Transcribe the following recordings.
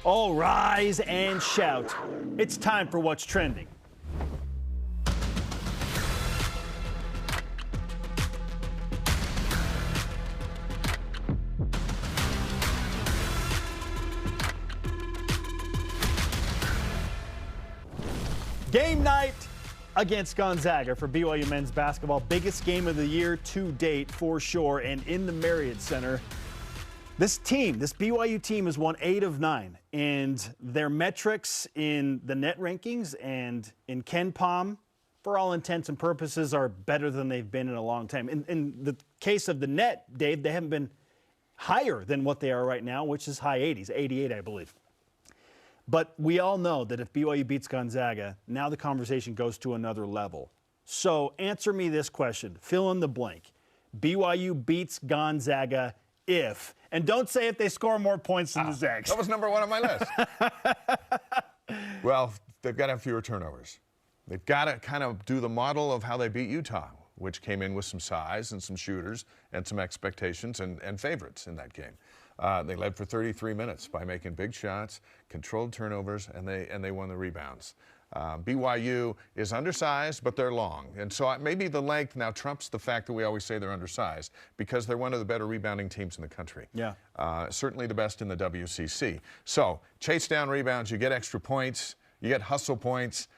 Oh, rise and shout. It's time for What's Trending. Game night against Gonzaga for BYU men's basketball. Biggest game of the year to date for sure, and in the Marriott Center. This BYU team has won 8 of 9, and their metrics in the net rankings and in KenPom, for all intents and purposes, are better than they've been in a long time. In the case of the net, Dave, they haven't been higher than what they are right now, which is high 80s, 88, I believe. But we all know that if BYU beats Gonzaga, now the conversation goes to another level. So answer me this question, fill in the blank. BYU beats Gonzaga if, and don't say if they score more points than the Zags. That was number 1 on my list. Well, they've got to have fewer turnovers. They've got to kind of do the model of how they beat Utah, which came in with some size and some shooters and some expectations and favorites in that game. They led for 33 minutes by making big shots, controlled turnovers, and they won the rebounds. BYU is undersized, but they're long. And so maybe the length now trumps the fact that we always say they're undersized because they're one of the better rebounding teams in the country. Yeah. Certainly the best in the WCC. So chase down rebounds, you get extra points, you get hustle points.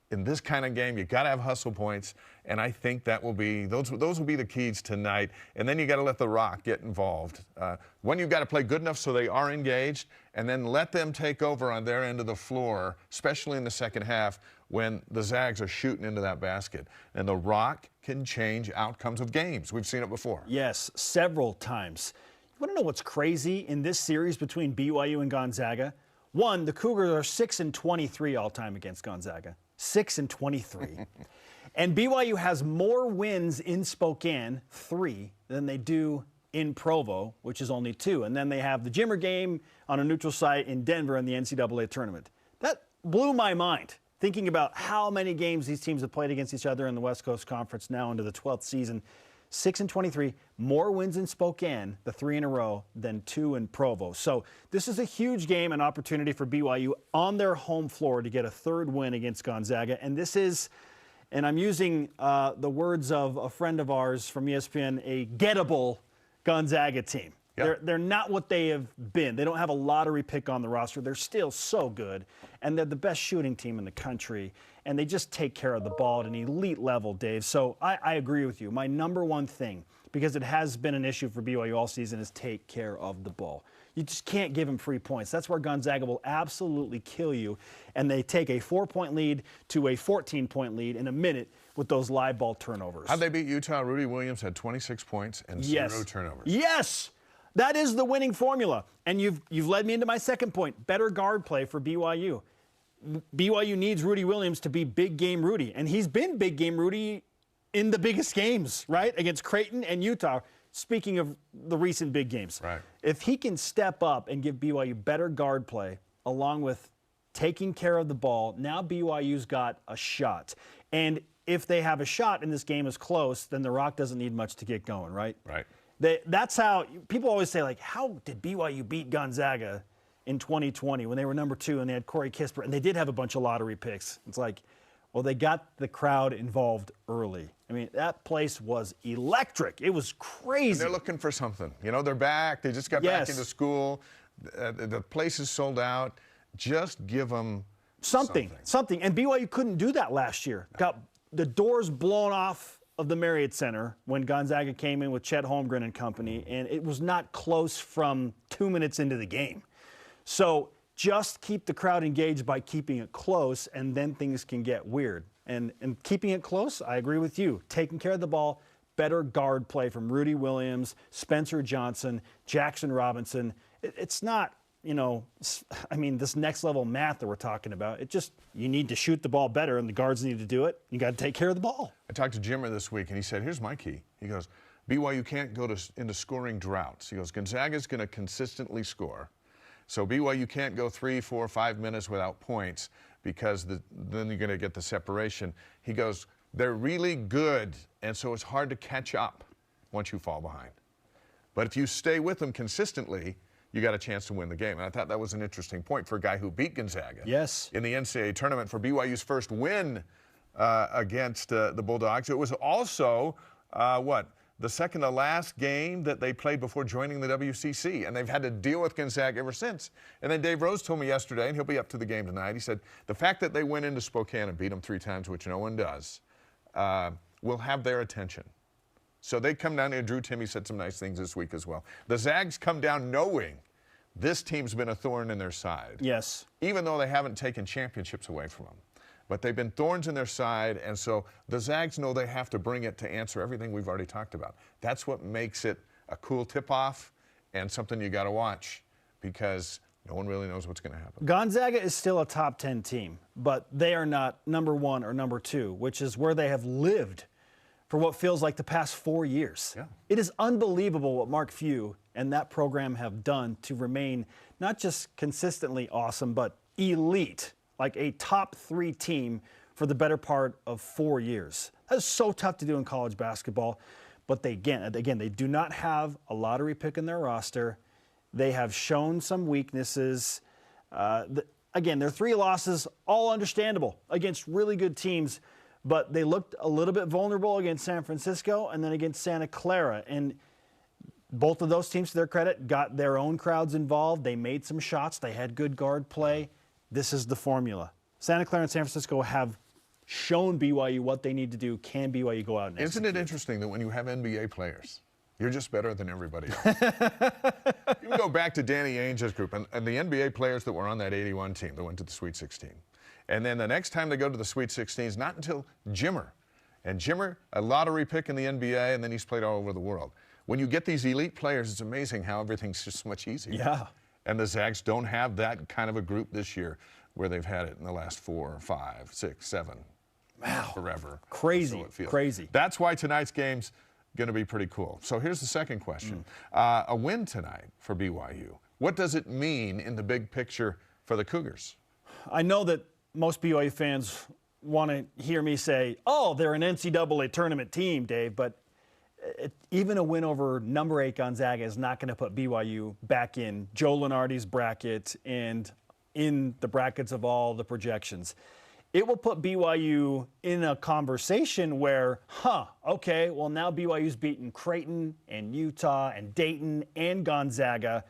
In this kind of game, you got to have hustle points, and I think that will be those will be the keys tonight. And then you got to let the Rock get involved. One, you've got to play good enough so they are engaged, and then let them take over on their end of the floor, especially in the second half when the Zags are shooting into that basket. And the Rock can change outcomes of games. We've seen it before. Yes, several times. You want to know what's crazy in this series between BYU and Gonzaga? One, the Cougars are 6-23 all time against Gonzaga. 6-23. And BYU has more wins in Spokane, 3, than they do in Provo, which is only 2. And then they have the Jimmer game on a neutral site in Denver in the NCAA tournament. That blew my mind, thinking about how many games these teams have played against each other in the West Coast Conference now into the 12th season. 6-23, more wins in Spokane, the 3 in a row, than 2 in Provo. So this is a huge game, an opportunity for BYU on their home floor to get a 3rd win against Gonzaga. And this is, and I'm using the words of a friend of ours from ESPN, a gettable Gonzaga team. Yep. They're not what they have been. They don't have a lottery pick on the roster. They're still so good, and they're the best shooting team in the country, and they just take care of the ball at an elite level, Dave. So I agree with you. My number one thing, because it has been an issue for BYU all season, is take care of the ball. You just can't give them free points. That's where Gonzaga will absolutely kill you, and they take a 4-point lead to a 14-point lead in a minute with those live ball turnovers. How'd they beat Utah? Rudy Williams had 26 points and 0 turnovers. Yes! That is the winning formula. And you've led me into my second point, better guard play for BYU. BYU needs Rudy Williams to be big game Rudy, and he's been big game Rudy in the biggest games, right, against Creighton and Utah. Speaking of the recent big games, right. If he can step up and give BYU better guard play along with taking care of the ball, now BYU's got a shot. And if they have a shot and this game is close, then the Rock doesn't need much to get going, right? Right. That's how people always say, like, how did BYU beat Gonzaga in 2020 when they were number 2 and they had Corey Kispert and they did have a bunch of lottery picks? It's like, well, they got the crowd involved early. I mean, that place was electric. It was crazy. And they're looking for something. You know, they're back. They just got back into school. The place is sold out. Just give them something. And BYU couldn't do that last year. Got the doors blown off of the Marriott Center when Gonzaga came in with Chet Holmgren and company, and it was not close from 2 minutes into the game. So just keep the crowd engaged by keeping it close, and then things can get weird. And keeping it close, I agree with you. Taking care of the ball, better guard play from Rudy Williams, Spencer Johnson, Jackson Robinson. It's not, you know, I mean, this next level math that we're talking about. It just, you need to shoot the ball better, and the guards need to do it. You got to take care of the ball. I talked to Jimmer this week, and he said, here's my key. He goes, BYU can't go into scoring droughts. He goes, Gonzaga's going to consistently score. So BYU can't go 3, 4, 5 minutes without points because then you're going to get the separation. He goes, they're really good, and so it's hard to catch up once you fall behind. But if you stay with them consistently, you got a chance to win the game. And I thought that was an interesting point for a guy who beat Gonzaga in the NCAA tournament for BYU's first win against the Bulldogs. It was also, the second to last game that they played before joining the WCC, and they've had to deal with Gonzaga ever since. And then Dave Rose told me yesterday, and he'll be up to the game tonight, he said the fact that they went into Spokane and beat them 3 times, which no one does, will have their attention. So they come down there. Drew Timme said some nice things this week as well. The Zags come down knowing this team's been a thorn in their side. Yes. Even though they haven't taken championships away from them. But they've been thorns in their side, and so the Zags know they have to bring it to answer everything we've already talked about. That's what makes it a cool tip-off and something you got to watch, because no one really knows what's going to happen. Gonzaga is still a top 10 team, but they are not number 1 or number 2, which is where they have lived for what feels like the past 4 years. Yeah. It is unbelievable what Mark Few and that program have done to remain not just consistently awesome, but elite, like a top 3 team for the better part of 4 years. That is so tough to do in college basketball, but they do not have a lottery pick in their roster. They have shown some weaknesses. Their 3 losses, all understandable against really good teams, but they looked a little bit vulnerable against San Francisco and then against Santa Clara. And both of those teams, to their credit, got their own crowds involved. They made some shots. They had good guard play. This is the formula. Santa Clara and San Francisco have shown BYU what they need to do. Can BYU go out and execute? Isn't it interesting that when you have NBA players, you're just better than everybody else? You can go back to Danny Ainge's group and the NBA players that were on that 81 team that went to the Sweet 16. And then the next time they go to the Sweet 16 is not until Jimmer. And Jimmer, a lottery pick in the NBA, and then he's played all over the world. When you get these elite players, it's amazing how everything's just much easier. Yeah. And the Zags don't have that kind of a group this year where they've had it in the last 4, 5, 6, 7, forever. Crazy, so crazy. That's why tonight's game's going to be pretty cool. So here's the second question. A win tonight for BYU, what does it mean in the big picture for the Cougars? I know that most BYU fans want to hear me say, oh, they're an NCAA tournament team, Dave, but even a win over number 8 Gonzaga is not going to put BYU back in Joe Lunardi's bracket and in the brackets of all the projections. It will put BYU in a conversation where, okay, well now BYU's beaten Creighton and Utah and Dayton and Gonzaga.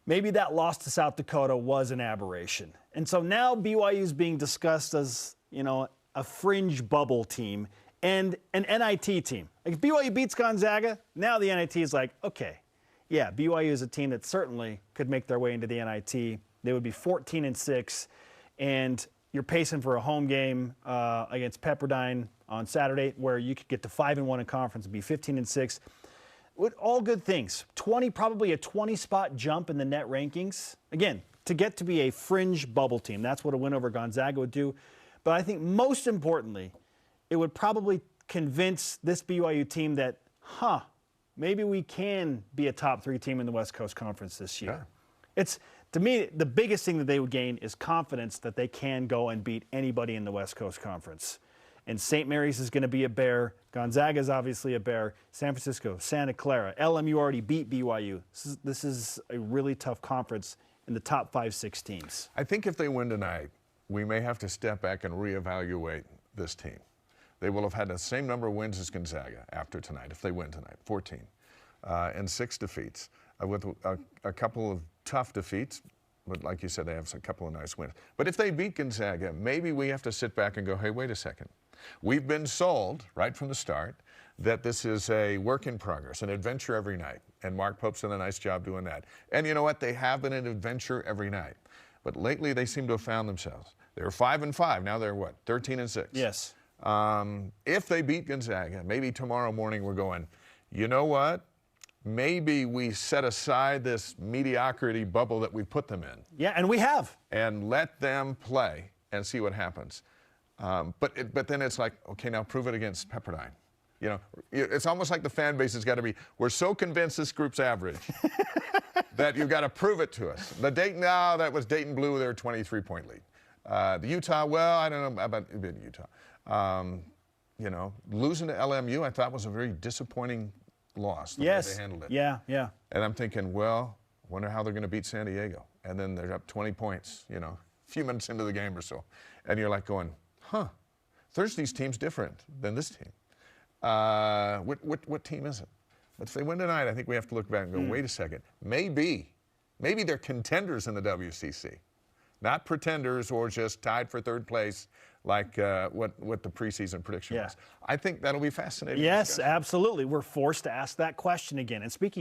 Maybe that loss to South Dakota was an aberration. And so now BYU's being discussed as, a fringe bubble team and an NIT team. Like if BYU beats Gonzaga, now the NIT is like, okay, yeah, BYU is a team that certainly could make their way into the NIT. They would be 14-6, and you're pacing for a home game against Pepperdine on Saturday where you could get to 5-1 in conference and be 15-6. With all good things. Probably a 20-spot jump in the net rankings. Again, to get to be a fringe bubble team. That's what a win over Gonzaga would do. But I think most importantly, it would probably convince this BYU team that, maybe we can be a top 3 team in the West Coast Conference this year. Yeah. To me, the biggest thing that they would gain is confidence that they can go and beat anybody in the West Coast Conference. And St. Mary's is going to be a bear. Gonzaga is obviously a bear. San Francisco, Santa Clara, LMU already beat BYU. This is a really tough conference in the top 5-6 teams. I think if they win tonight, we may have to step back and reevaluate this team. They will have had the same number of wins as Gonzaga after tonight, if they win tonight, 14, and 6 defeats, with a couple of tough defeats. But like you said, they have a couple of nice wins. But if they beat Gonzaga, maybe we have to sit back and go, hey, wait a second. We've been sold right from the start that this is a work in progress, an adventure every night. And Mark Pope's done a nice job doing that. And you know what? They have been an adventure every night. But lately they seem to have found themselves. They were 5-5. Now they're what? 13-6. Yes. If they beat Gonzaga, maybe tomorrow morning we're going, you know what? Maybe we set aside this mediocrity bubble that we put them in. Yeah, and we have. And let them play and see what happens. But then it's like, okay, now prove it against Pepperdine. It's almost like the fan base has got to be, we're so convinced this group's average that you've got to prove it to us. The Dayton, that was Dayton blew their 23-point lead. The Utah, well, I don't know about Utah. Losing to LMU, I thought was a very disappointing loss. The way they handled it. Yeah. And I'm thinking, well, Wonder how they're going to beat San Diego. And then they're up 20 points, you know, a few minutes into the game or so. And you're like going, huh, Thursday's team's different than this team. What team is it? But if they win tonight, I think we have to look back and go, wait a second. Maybe they're contenders in the WCC. Not pretenders or just tied for third place like what the preseason prediction was. I think that'll be fascinating. Yes, absolutely. We're forced to ask that question again. And speaking